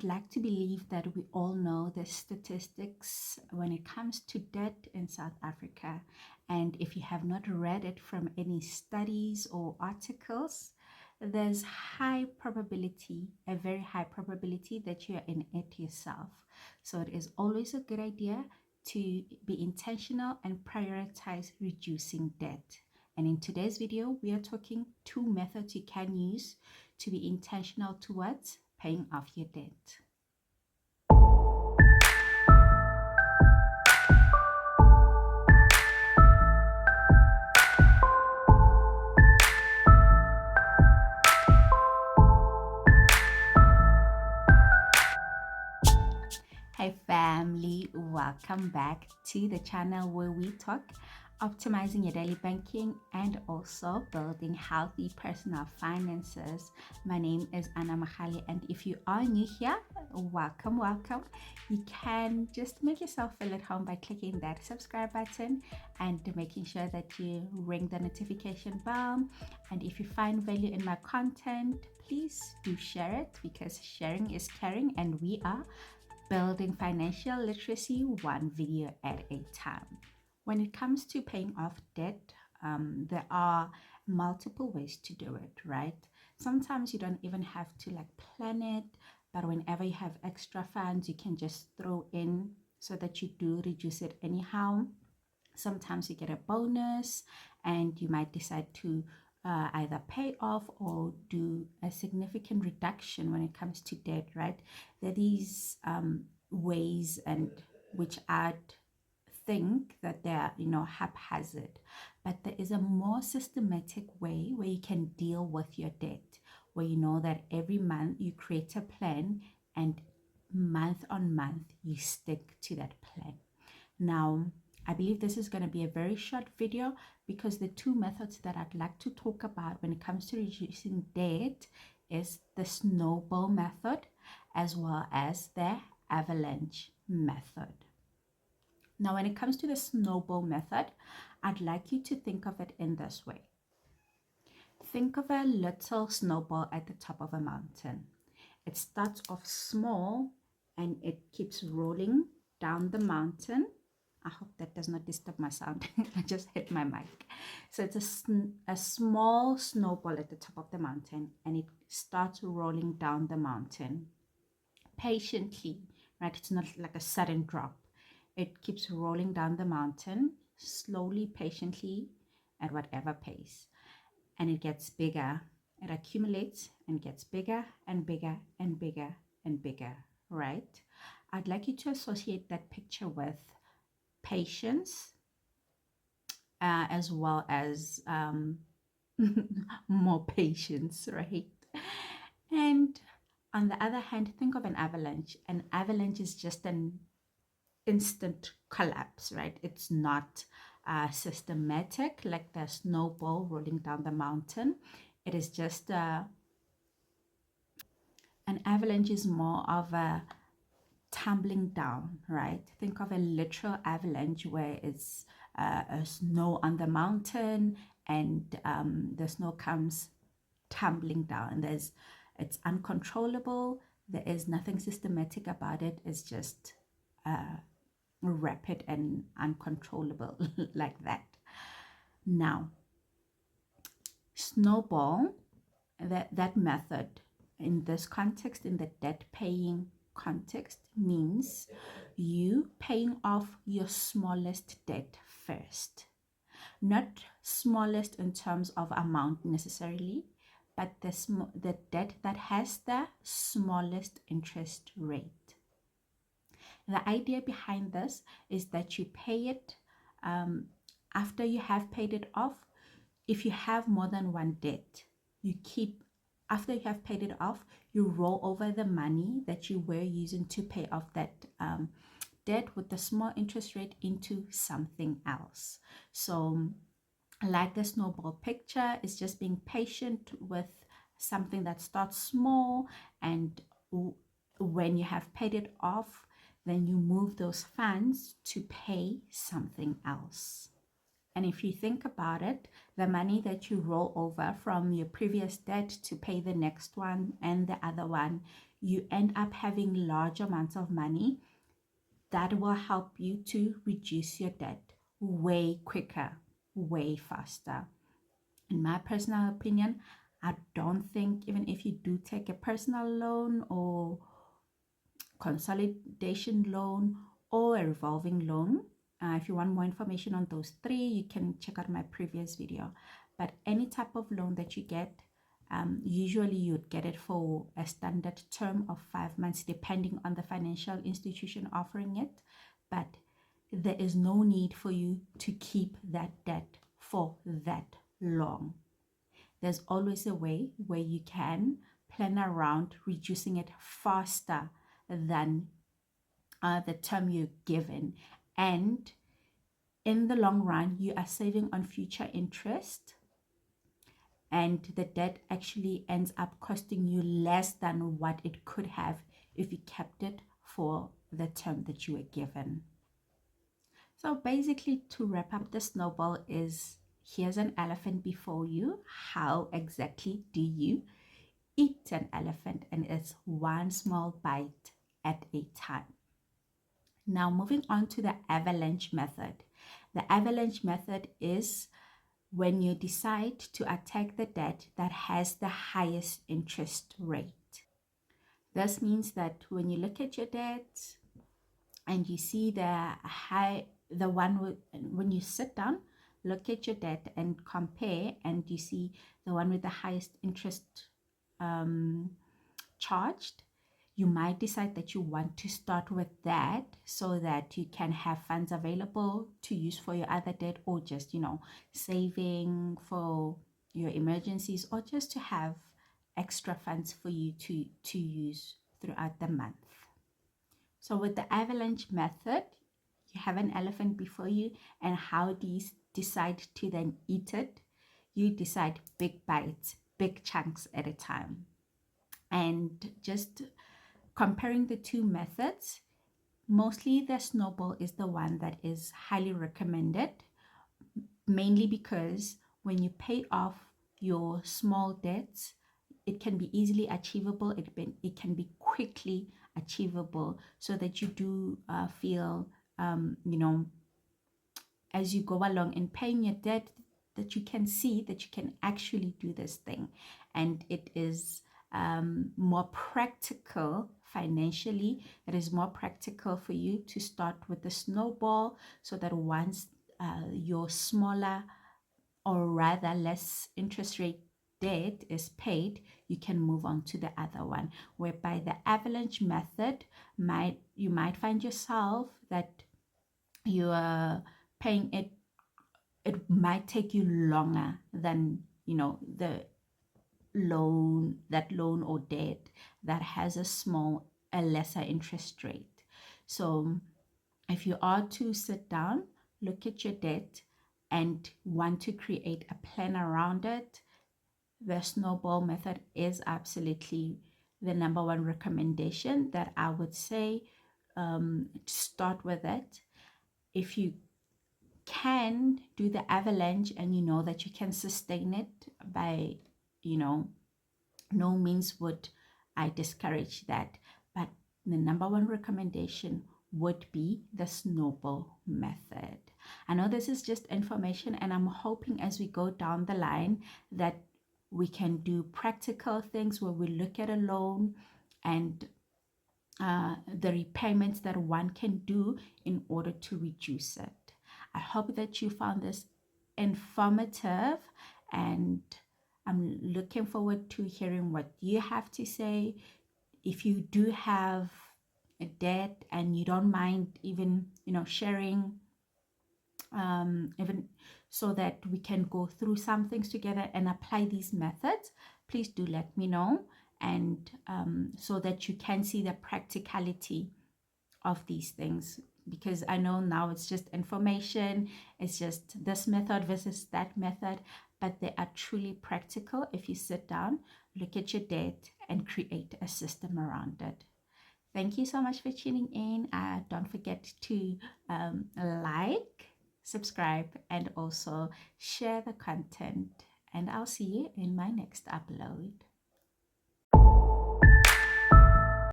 I'd like to believe that we all know the statistics when it comes to debt in South Africa. And if you have not read it from any studies or articles, there's high probability, a very high probability that you're in it yourself. So it is always a good idea to be intentional and prioritize reducing debt. And in today's video, we are talking 2 methods you can use to be intentional towards paying off your debt. Hey family, welcome back to the channel where we talk optimizing your daily banking and also building healthy personal finances. My name is Mogale, and if you are new here, welcome. You can just make yourself feel at home by clicking that subscribe button and making sure that you ring the notification bell. And if you find value in my content, please do share it, because sharing is caring, and we are building financial literacy one video at a time. When it comes to paying off debt, there are multiple ways to do it, right? Sometimes you don't even have to plan it, but whenever you have extra funds, you can just throw in so that you do reduce it anyhow. Sometimes you get a bonus and you might decide to either pay off or do a significant reduction when it comes to debt, right? There are these ways and which I'd think that they're haphazard, but there is a more systematic way where you can deal with your debt, where you know that every month you create a plan and month on month you stick to that plan. Now, I believe this is going to be a very short video, because the 2 methods that I'd like to talk about when it comes to reducing debt is the snowball method as well as the avalanche method. Now, when it comes to the snowball method, I'd like you to think of it in this way. Think of a little snowball at the top of a mountain. It starts off small and it keeps rolling down the mountain. I hope that does not disturb my sound. I just hit my mic. So it's a small snowball at the top of the mountain, and it starts rolling down the mountain patiently, right? It's not like a sudden drop. It keeps rolling down the mountain slowly, patiently, at whatever pace. And it gets bigger. It accumulates and gets bigger and bigger and bigger and bigger, right? I'd like you to associate that picture with patience, as well as more patience, right? And on the other hand, think of an avalanche. An avalanche is just an instant collapse, right? It's not systematic like the snowball rolling down the mountain. It is just an avalanche is more of a tumbling down, right? Think of a literal avalanche where it's a snow on the mountain, and the snow comes tumbling down. It's uncontrollable. There is nothing systematic about it. It's just rapid and uncontrollable like that. Now, snowball, that method in this context, in the debt paying context, means you paying off your smallest debt first. Not smallest in terms of amount necessarily, but the debt that has the smallest interest rate. The idea behind this is that you pay it after you have paid it off. If you have more than one debt, you keep, after you have paid it off, you roll over the money that you were using to pay off that debt with the small interest rate into something else. So like the snowball picture, is just being patient with something that starts small, and when you have paid it off, then you move those funds to pay something else. And if you think about it, the money that you roll over from your previous debt to pay the next one and the other one, you end up having large amounts of money that will help you to reduce your debt way quicker, way faster. In my personal opinion, I don't think even if you do take a personal loan or consolidation loan or a revolving loan, if you want more information on those three, you can check out my previous video. But any type of loan that you get, usually you'd get it for a standard term of 5 months, depending on the financial institution offering it. But there is no need for you to keep that debt for that long. There's always a way where you can plan around reducing it faster than the term you're given. And in the long run, you are saving on future interest, and the debt actually ends up costing you less than what it could have if you kept it for the term that you were given. So basically, to wrap up the snowball is, here's an elephant before you. How exactly do you eat an elephant? And it's one small bite at a time. Now, moving on to the avalanche method. The avalanche method is when you decide to attack the debt that has the highest interest rate. This means that when you look at your debt and you see when you sit down, look at your debt and compare, and you see the one with the highest interest charged, you might decide that you want to start with that so that you can have funds available to use for your other debt, or just, saving for your emergencies, or just to have extra funds for you to use throughout the month. So with the avalanche method, you have an elephant before you, and how do you decide to then eat it? You decide big bites, big chunks at a time. And just comparing the two methods, mostly the snowball is the one that is highly recommended, mainly because when you pay off your small debts, it can be easily achievable. It can be quickly achievable, so that you do feel, as you go along in paying your debt, that you can see that you can actually do this thing. And it is more practical financially. It is more practical for you to start with the snowball, so that once your smaller, or rather less interest rate debt is paid, you can move on to the other one. Whereby the avalanche method, you might find yourself that you are paying it might take you longer than the loan or debt that has a lesser interest rate. So if you are to sit down, look at your debt, and want to create a plan around it, the snowball method is absolutely the number one recommendation that I would say. Start with it. If you can do the avalanche and you know that you can sustain it, by no means would I discourage that. But the number one recommendation would be the snowball method. I know this is just information, and I'm hoping as we go down the line that we can do practical things where we look at a loan and the repayments that one can do in order to reduce it. I hope that you found this informative, and I'm looking forward to hearing what you have to say. If you do have a debt and you don't mind even sharing, even so that we can go through some things together and apply these methods, please do let me know, and so that you can see the practicality of these things. Because I know now it's just information, it's just this method versus that method, but they are truly practical if you sit down, look at your debt, and create a system around it. Thank you so much for tuning in. Don't forget to like, subscribe, and also share the content. And I'll see you in my next upload.